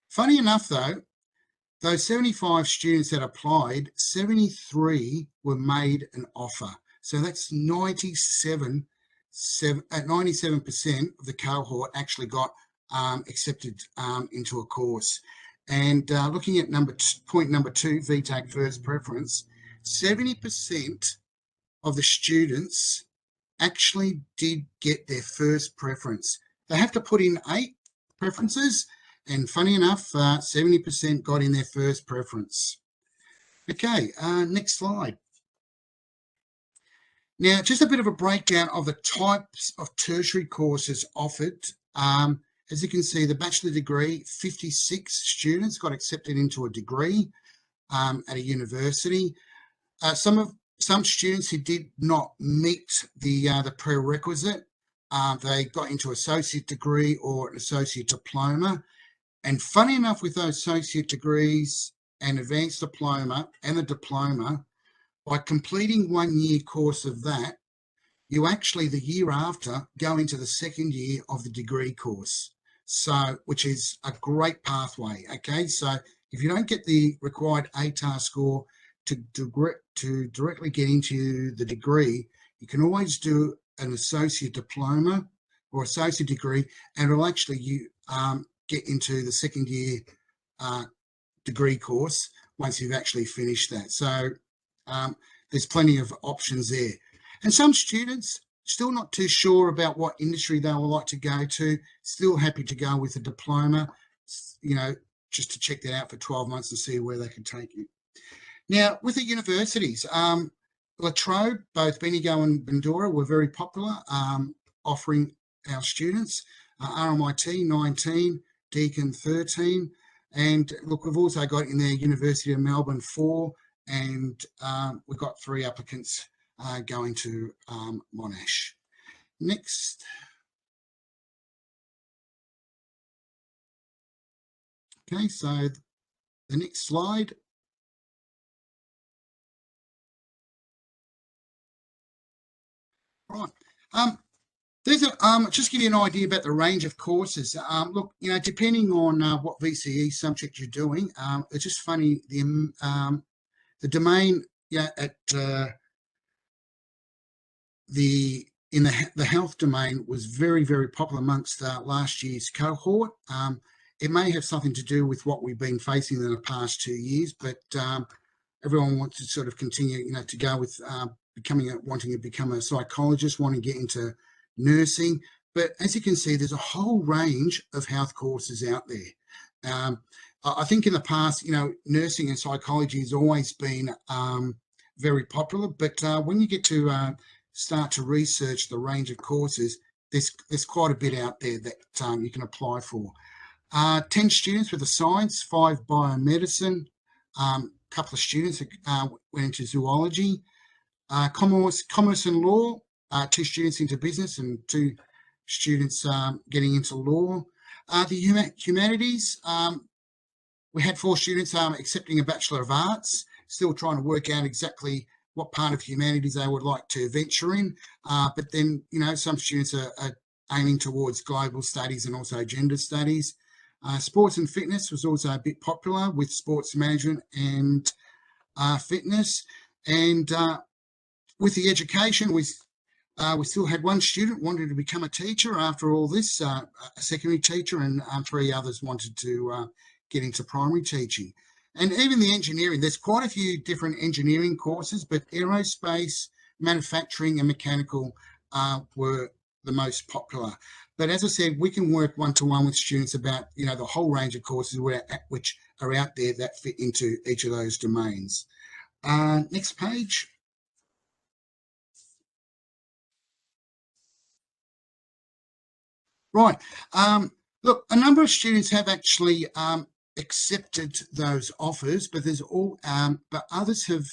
Funny enough, though, those 75 students that applied, 73 were made an offer. So that's 97% of the cohort actually got accepted into a course. And looking at point number 2, VTAC first preference, 70% of the students actually did get their first preference. They have to put in 8 preferences, and funny enough, 70% got in their first preference. Okay, next slide. Now, just a bit of a breakdown of the types of tertiary courses offered. As you can see, the bachelor degree, 56 students got accepted into a degree at a university. Some students who did not meet the prerequisite, they got into associate degree or an associate diploma. And funny enough, with those associate degrees and advanced diploma and the diploma, by completing 1 year course of that, you actually the year after go into the second year of the degree course. So, which is a great pathway. Okay, so if you don't get the required ATAR score to directly get into the degree, you can always do an associate diploma or associate degree, and it'll actually get into the second year degree course once you've actually finished that. So there's plenty of options there. And some students still not too sure about what industry they would like to go to, still happy to go with a diploma, you know, just to check that out for 12 months and see where they can take you. Now, with the universities, La Trobe, both Bendigo and Bandura were very popular, offering our students, RMIT 19, Deakin 13, and look, we've also got in there University of Melbourne 4, and we've got 3 applicants going to Monash. Next. Okay, so the next slide. Right. There's just give you an idea about the range of courses. Look, you know, depending on what VCE subject you're doing, it's just funny, the domain, yeah, at the health domain was very, very popular amongst last year's cohort. It may have something to do with what we've been facing in the past 2 years, but everyone wants to sort of continue, you know, to go with wanting to become a psychologist, wanting to get into nursing. But as you can see, there's a whole range of health courses out there. I think in the past, nursing and psychology has always been very popular, but when you get to start to research the range of courses, there's quite a bit out there that you can apply for. 10 students with a science, 5 biomedicine, couple of students went into zoology, commerce and law, 2 students into business and 2 students getting into law. The humanities, we had 4 students accepting a Bachelor of Arts, still trying to work out exactly what part of humanities they would like to venture in. But then, some students are aiming towards global studies and also gender studies. Sports and fitness was also a bit popular with sports management and fitness. And with the education, we still had 1 student wanted to become a teacher after all this, a secondary teacher, and 3 others wanted to get into primary teaching. And even the engineering, there's quite a few different engineering courses, but aerospace, manufacturing and mechanical were the most popular. But as I said, we can work one-to-one with students about, the whole range of courses which are out there that fit into each of those domains. Next page. Right. Look, a number of students have actually accepted those offers, but but others have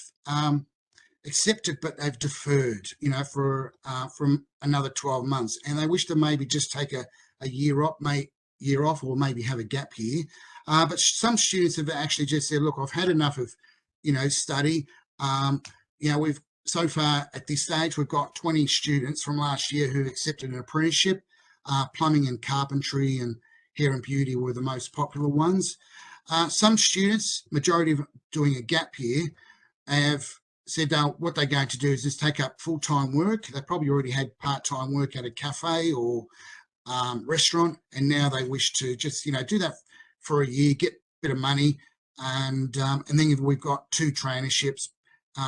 accepted, but they've deferred, for from another 12 months, and they wish to maybe just take a year off, or maybe have a gap year. But some students have actually just said, look, I've had enough of, study. We've so far at this stage, we've got 20 students from last year who accepted an apprenticeship. Plumbing and carpentry and hair and beauty were the most popular ones. Some students, majority of doing a gap year, have said what they're going to do is just take up full-time work. They probably already had part-time work at a cafe or restaurant, and now they wish to just, do that for a year, get a bit of money, and then we've got 2 traineeships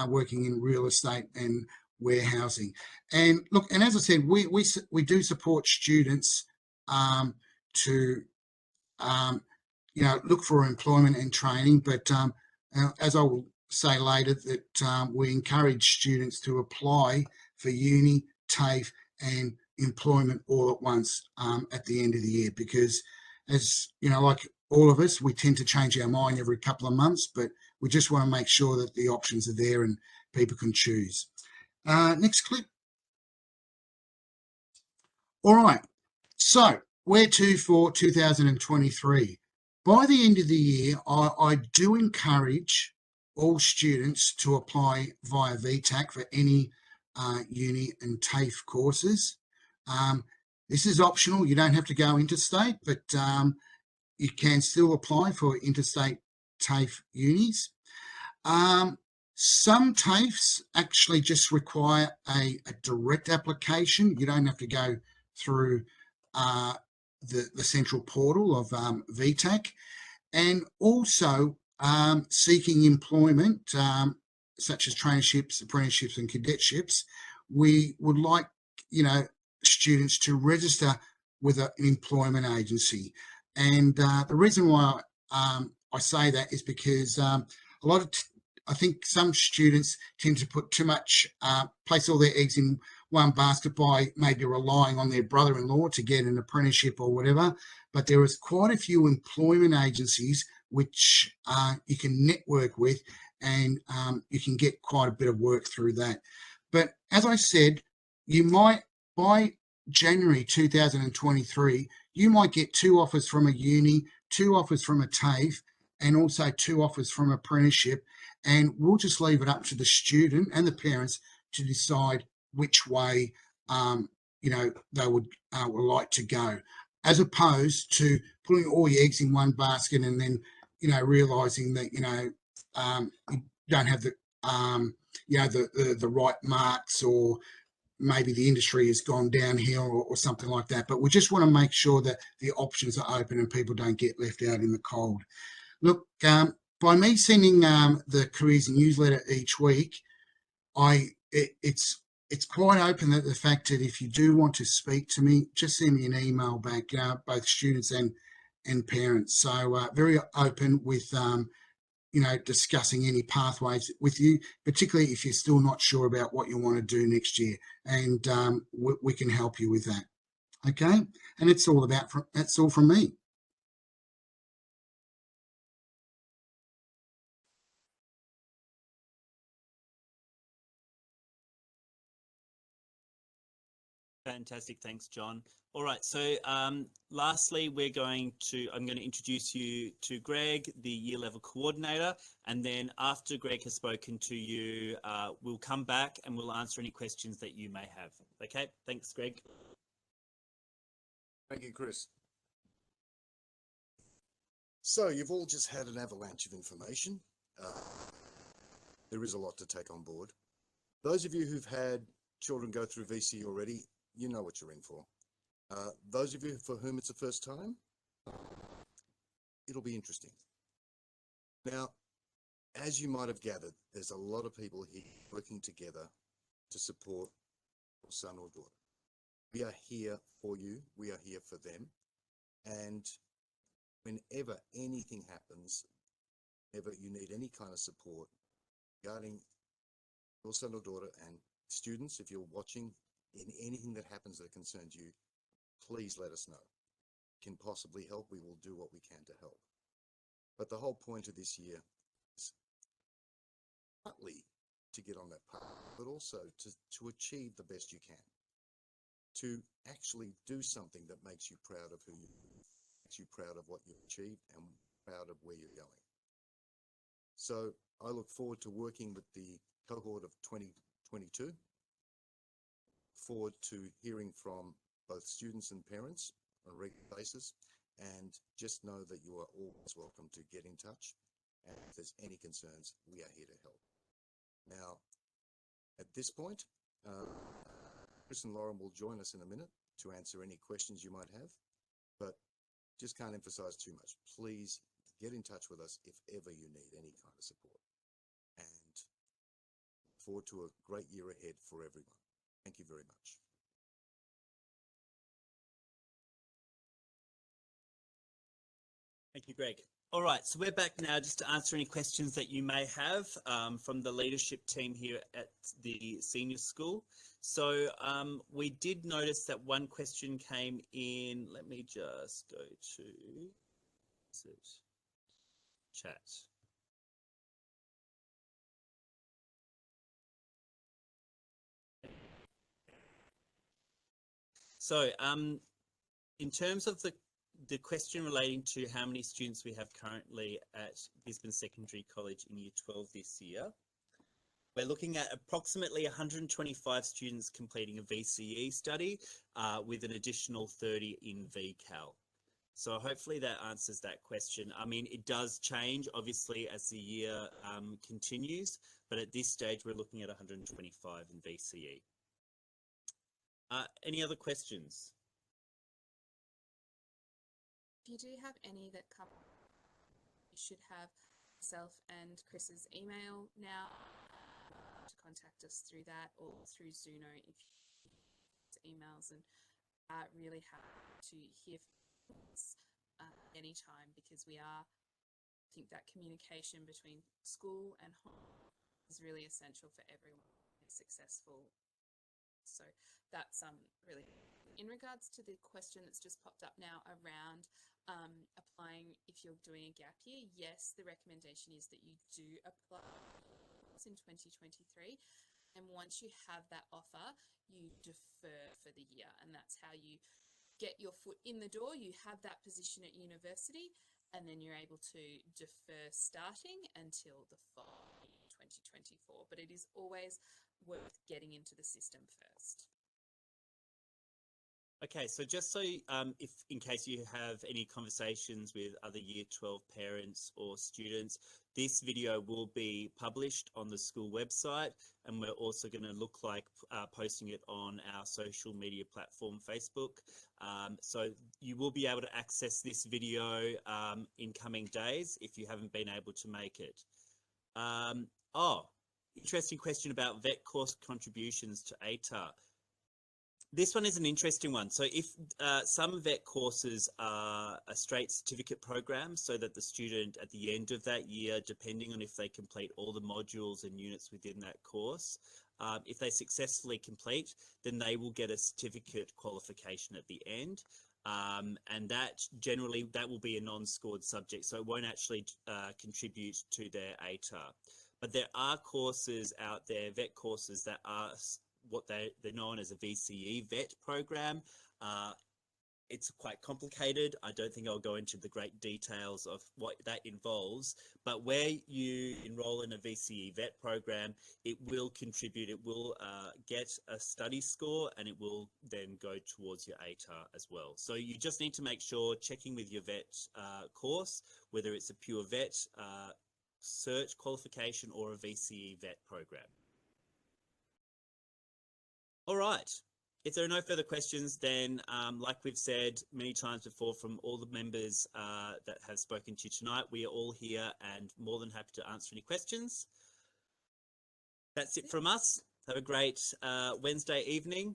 working in real estate and warehousing. And look, and as I said, we do support students to look for employment and training, but as I will say later, that we encourage students to apply for uni, TAFE and employment all at once at the end of the year, because as like all of us, we tend to change our mind every couple of months, but we just want to make sure that the options are there and people can choose. Next clip. All right, so where to for 2023? By the end of the year, I do encourage all students to apply via VTAC for any uni and TAFE courses. This is optional. You don't have to go interstate, but you can still apply for interstate TAFE unis. Some TAFEs actually just require a direct application. You don't have to go through the central portal of VTAC. And also seeking employment, such as traineeships, apprenticeships and cadetships, we would like, students to register with an employment agency. And the reason why I say that is because I think some students tend to put too much, place all their eggs in one basket by maybe relying on their brother-in-law to get an apprenticeship or whatever. But there is quite a few employment agencies which you can network with, and you can get quite a bit of work through that. But as I said, you might, by January 2023, you might get 2 offers from a uni, 2 offers from a TAFE, and also 2 offers from apprenticeship. And we'll just leave it up to the student and the parents to decide which way, they would like to go, as opposed to putting all your eggs in one basket and then, realising that, you don't have the, the right marks, or maybe the industry has gone downhill or something like that. But we just want to make sure that the options are open and people don't get left out in the cold. Look, by me sending the careers newsletter each week, I it's quite open, that the fact that if you do want to speak to me, just send me an email back, both students and parents. So very open with discussing any pathways with you, particularly if you're still not sure about what you want to do next year, and we can help you with that. Okay, and that's all from me.
Fantastic, thanks, John. All right, so lastly, I'm going to introduce you to Greg, the year level coordinator, and then after Greg has spoken to you, we'll come back and we'll answer any questions that you may have. Okay, thanks, Greg.
Thank you, Chris. So you've all just had an avalanche of information. There is a lot to take on board. Those of you who've had children go through VCE already, you know what you're in for. Those of you for whom it's the first time, it'll be interesting. Now, as you might have gathered, there's a lot of people here working together to support your son or daughter. We are here for you. We are here for them. And whenever anything happens, whenever you need any kind of support regarding your son or daughter, and students, if you're watching, in anything that happens that concerns you, please let us know. Can possibly help, we will do what we can to help. But the whole point of this year is partly to get on that path, but also to achieve the best you can. To actually do something that makes you proud of who you are, makes you proud of what you've achieved and proud of where you're going. So I look forward to working with the cohort of 2022. Forward to hearing from both students and parents on a regular basis, and just know that you are always welcome to get in touch, and if there's any concerns, we are here to help. Now, at this point, Chris and Lauren will join us in a minute to answer any questions you might have, but just can't emphasize too much. Please get in touch with us if ever you need any kind of support, and look forward to a great year ahead for everyone. Thank you very much.
Thank you, Greg. All right, so we're back now just to answer any questions that you may have from the leadership team here at the senior school. So we did notice that one question came in. Let me just go to chat. So in terms of the question relating to how many students we have currently at Gisborne Secondary College in Year 12 this year, we're looking at approximately 125 students completing a VCE study with an additional 30 in VCAL. So hopefully that answers that question. I mean, it does change, obviously, as the year continues, but at this stage, we're looking at 125 in VCE. Any other questions?
If you do have any that come, you should have myself and Chris's email now to contact us through that, or through Zuno if you emails, and really happy to hear from us anytime, because I think that communication between school and home is really essential for everyone to be successful. So that's really. In regards to the question that's just popped up now around applying if you're doing a gap year, yes, the recommendation is that you do apply in 2023, and once you have that offer, you defer for the year, and that's how you get your foot in the door. You have that position at university, and then you're able to defer starting until the fall 2024, but it is always worth getting into the system first.
Okay, so just so if in case you have any conversations with other Year 12 parents or students, this video will be published on the school website, and we're also going to look like posting it on our social media platform, Facebook. So you will be able to access this video in coming days if you haven't been able to make it. interesting question about vet course contributions to ATAR. This one is an interesting one. So if some vet courses are a straight certificate program, so that the student at the end of that year, depending on if they complete all the modules and units within that course, if they successfully complete, then they will get a certificate qualification at the end. And that generally, that will be a non-scored subject, so it won't actually contribute to their ATAR. But there are courses out there, vet courses, that are what they're known as a VCE vet program. It's quite complicated. I don't think I'll go into the great details of what that involves, but where you enroll in a VCE vet program, it will contribute, it will get a study score, and it will then go towards your ATAR as well. So you just need to make sure, checking with your vet course, whether it's a pure vet search qualification or a VCE vet program. All right. If there are no further questions, then like we've said many times before from all the members that have spoken to you tonight, we are all here and more than happy to answer any questions. That's it from us. Have a great Wednesday evening.